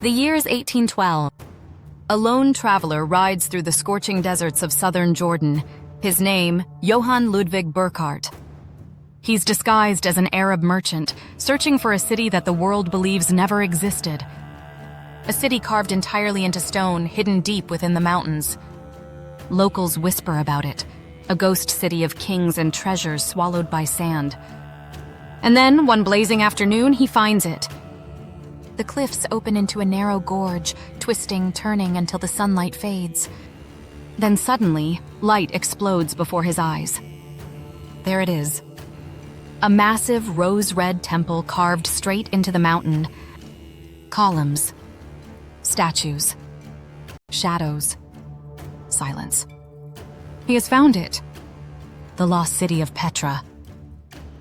The year is 1812. A lone traveler rides through the scorching deserts of southern Jordan. His name, Johann Ludwig Burckhardt. He's disguised as an Arab merchant, searching for a city that the world believes never existed. A city carved entirely into stone, hidden deep within the mountains. Locals whisper about it, a ghost city of kings and treasures swallowed by sand. And then, one blazing afternoon, he finds it. The cliffs open into a narrow gorge, twisting, turning until the sunlight fades. Then suddenly, light explodes before his eyes. There it is. A massive rose-red temple carved straight into the mountain. Columns, statues, shadows, silence. He has found it. The lost city of Petra.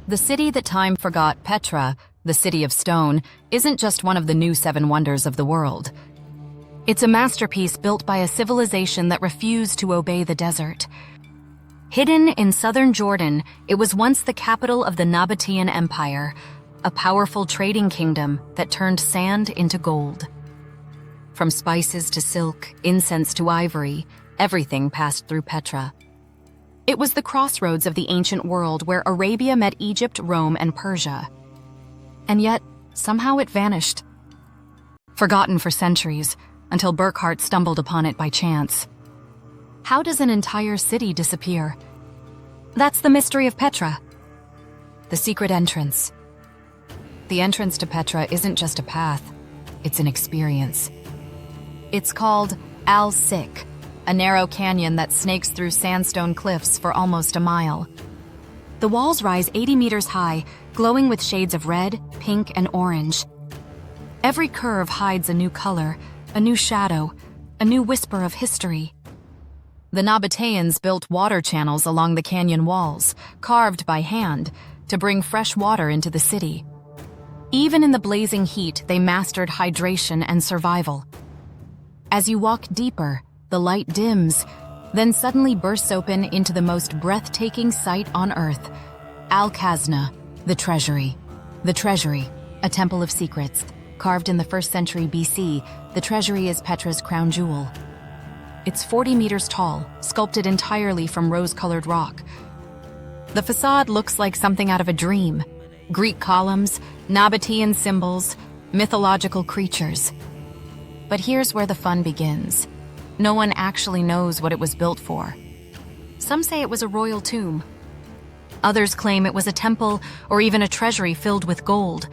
The city that time forgot, Petra, the city of stone, isn't just one of the new seven wonders of the world. It's a masterpiece built by a civilization that refused to obey the desert. Hidden in southern Jordan, it was once the capital of the Nabatean Empire, a powerful trading kingdom that turned sand into gold. From spices to silk, incense to ivory, everything passed through Petra. It was the crossroads of the ancient world where Arabia met Egypt, Rome, and Persia. And yet, somehow it vanished. Forgotten for centuries, until Burckhardt stumbled upon it by chance. How does an entire city disappear? That's the mystery of Petra. The secret entrance. The entrance to Petra isn't just a path, it's an experience. It's called Al-Sik, a narrow canyon that snakes through sandstone cliffs for almost a mile. The walls rise 80 meters high, glowing with shades of red, pink, and orange. Every curve hides a new color, a new shadow, a new whisper of history. The Nabateans built water channels along the canyon walls, carved by hand, to bring fresh water into the city. Even in the blazing heat, they mastered hydration and survival. As you walk deeper, the light dims, then suddenly bursts open into the most breathtaking sight on earth. Al-Khazna, the treasury. The treasury, a temple of secrets. Carved in the 1st century BC, the treasury is Petra's crown jewel. It's 40 meters tall, sculpted entirely from rose-colored rock. The facade looks like something out of a dream. Greek columns, Nabatean symbols, mythological creatures. But here's where the fun begins. No one actually knows what it was built for. Some say it was a royal tomb. Others claim it was a temple or even a treasury filled with gold.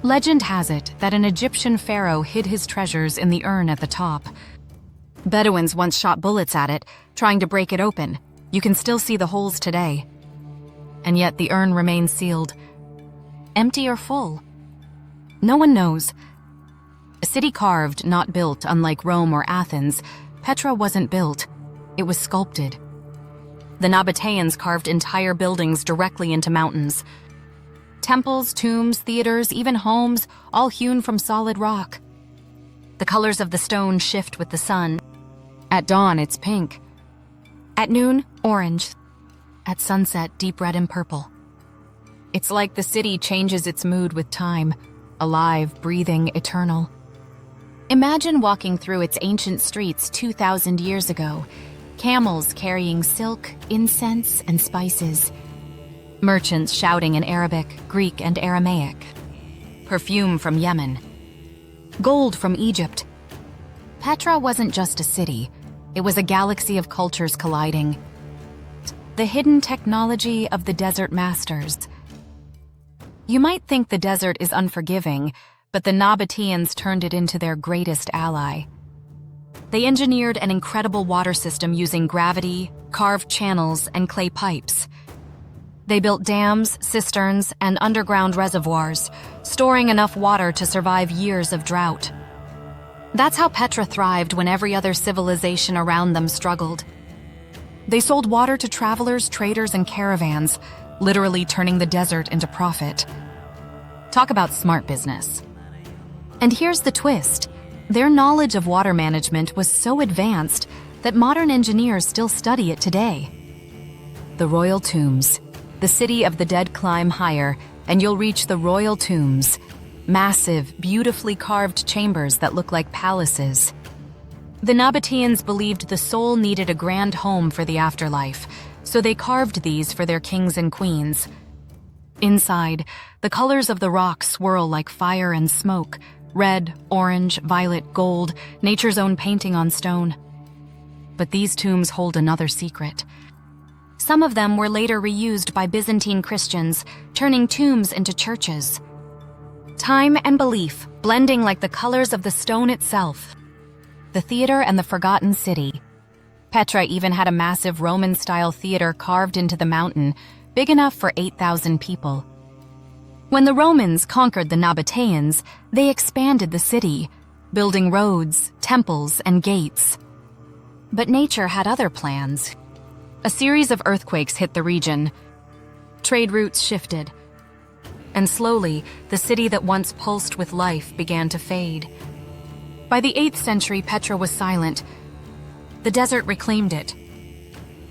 Legend has it that an Egyptian pharaoh hid his treasures in the urn at the top. Bedouins once shot bullets at it, trying to break it open. You can still see the holes today. And yet the urn remains sealed. Empty or full? No one knows. A city carved, not built, unlike Rome or Athens, Petra wasn't built. It was sculpted. The Nabateans carved entire buildings directly into mountains. Temples, tombs, theaters, even homes, all hewn from solid rock. The colors of the stone shift with the sun. At dawn, it's pink. At noon, orange. At sunset, deep red and purple. It's like the city changes its mood with time, alive, breathing, eternal. Imagine walking through its ancient streets 2,000 years ago. Camels carrying silk, incense, and spices. Merchants shouting in Arabic, Greek, and Aramaic. Perfume from Yemen. Gold from Egypt. Petra wasn't just a city. It was a galaxy of cultures colliding. The hidden technology of the desert masters. You might think the desert is unforgiving, but the Nabateans turned it into their greatest ally. They engineered an incredible water system using gravity, carved channels, and clay pipes. They built dams, cisterns, and underground reservoirs, storing enough water to survive years of drought. That's how Petra thrived when every other civilization around them struggled. They sold water to travelers, traders, and caravans, literally turning the desert into profit. Talk about smart business. And here's the twist. Their knowledge of water management was so advanced that modern engineers still study it today. The royal tombs. The city of the dead climb higher, and you'll reach the royal tombs. massive, beautifully carved chambers that look like palaces. The Nabateans believed the soul needed a grand home for the afterlife, so they carved these for their kings and queens. Inside, the colors of the rock swirl like fire and smoke: red, orange, violet, gold, nature's own painting on stone. But these tombs hold another secret. Some of them were later reused by Byzantine Christians, turning tombs into churches. Time and belief blending like the colors of the stone itself. The theater and the forgotten city. Petra even had a massive Roman-style theater carved into the mountain, big enough for 8,000 people. When the Romans conquered the Nabateans, they expanded the city, building roads, temples, and gates. But nature had other plans. A series of earthquakes hit the region. Trade routes shifted. And slowly, the city that once pulsed with life began to fade. By the 8th century, Petra was silent. The desert reclaimed it.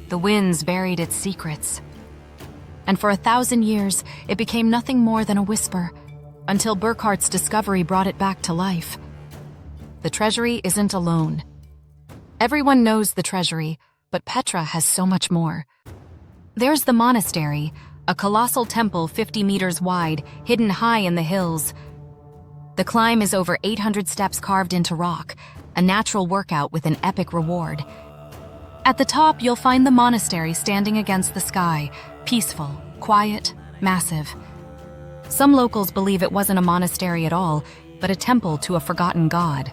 The winds buried its secrets. And for 1,000 years, it became nothing more than a whisper, until Burckhardt's discovery brought it back to life. The treasury isn't alone. Everyone knows the treasury, but Petra has so much more. There's the monastery, a colossal temple 50 meters wide, hidden high in the hills. The climb is over 800 steps carved into rock, a natural workout with an epic reward. At the top, you'll find the monastery standing against the sky, peaceful, quiet, massive. Some locals believe it wasn't a monastery at all, but a temple to a forgotten god.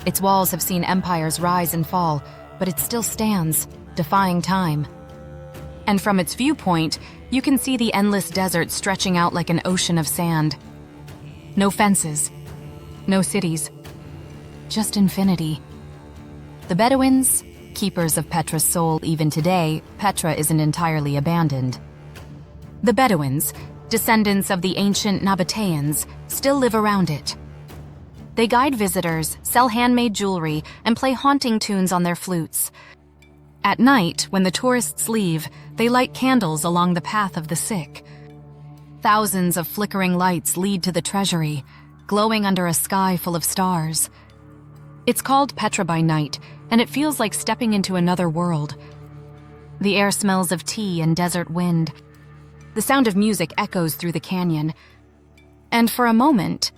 Its walls have seen empires rise and fall, but it still stands, defying time. And from its viewpoint, you can see the endless desert stretching out like an ocean of sand. No fences, no cities, just infinity. The Bedouins, keepers of Petra's soul even today, Petra isn't entirely abandoned. The Bedouins, descendants of the ancient Nabateans, still live around it. They guide visitors, sell handmade jewelry, and play haunting tunes on their flutes. At night, when the tourists leave, they light candles along the path of the sick. Thousands of flickering lights lead to the treasury, glowing under a sky full of stars. It's called Petra by night, and it feels like stepping into another world. The air smells of tea and desert wind. The sound of music echoes through the canyon. And for a moment,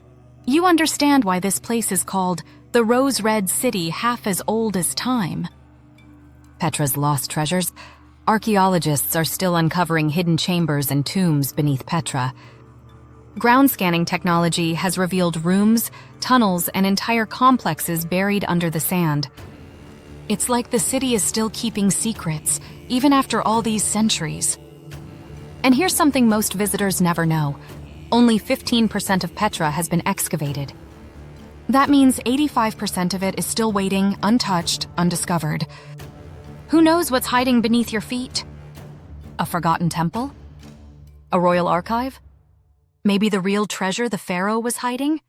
you understand why this place is called the Rose-Red City, half as old as time. Petra's lost treasures. Archaeologists are still uncovering hidden chambers and tombs beneath Petra. Ground scanning technology has revealed rooms, tunnels, and entire complexes buried under the sand. It's like the city is still keeping secrets, even after all these centuries. And here's something most visitors never know. Only 15% of Petra has been excavated. That means 85% of it is still waiting, untouched, undiscovered. Who knows what's hiding beneath your feet? A forgotten temple? A royal archive? Maybe the real treasure the pharaoh was hiding?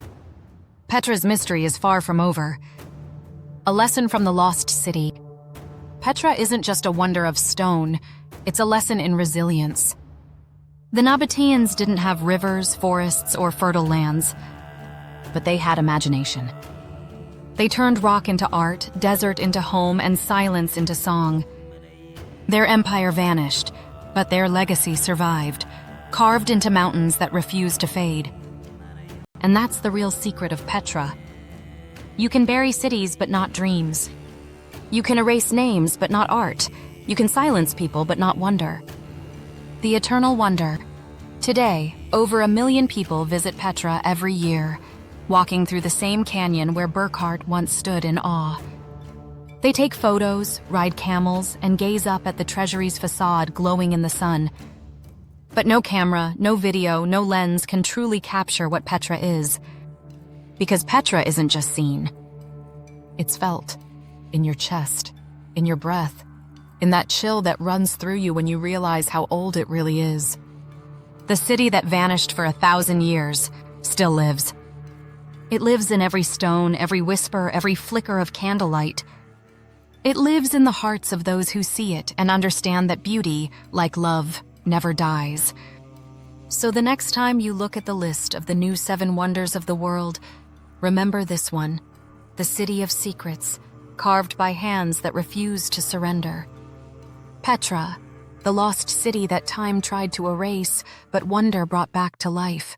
Petra's mystery is far from over. A lesson from the lost city. Petra isn't just a wonder of stone, it's a lesson in resilience. The Nabateans didn't have rivers, forests, or fertile lands, but they had imagination. They turned rock into art, desert into home, and silence into song. Their empire vanished, but their legacy survived, carved into mountains that refuse to fade. And that's the real secret of Petra. You can bury cities, but not dreams. You can erase names, but not art. You can silence people, but not wonder. The eternal wonder. Today, over 1 million people visit Petra every year, walking through the same canyon where Burckhardt once stood in awe. They take photos, ride camels, and gaze up at the treasury's facade glowing in the sun. But no camera, no video, no lens can truly capture what Petra is. Because Petra isn't just seen. It's felt. In your chest, in your breath, in that chill that runs through you when you realize how old it really is. The city that vanished for 1,000 years still lives. It lives in every stone, every whisper, every flicker of candlelight. It lives in the hearts of those who see it and understand that beauty, like love, never dies. So the next time you look at the list of the new 7 wonders of the world, remember this one, the City of Secrets, carved by hands that refuse to surrender. Petra, the lost city that time tried to erase, but wonder brought back to life.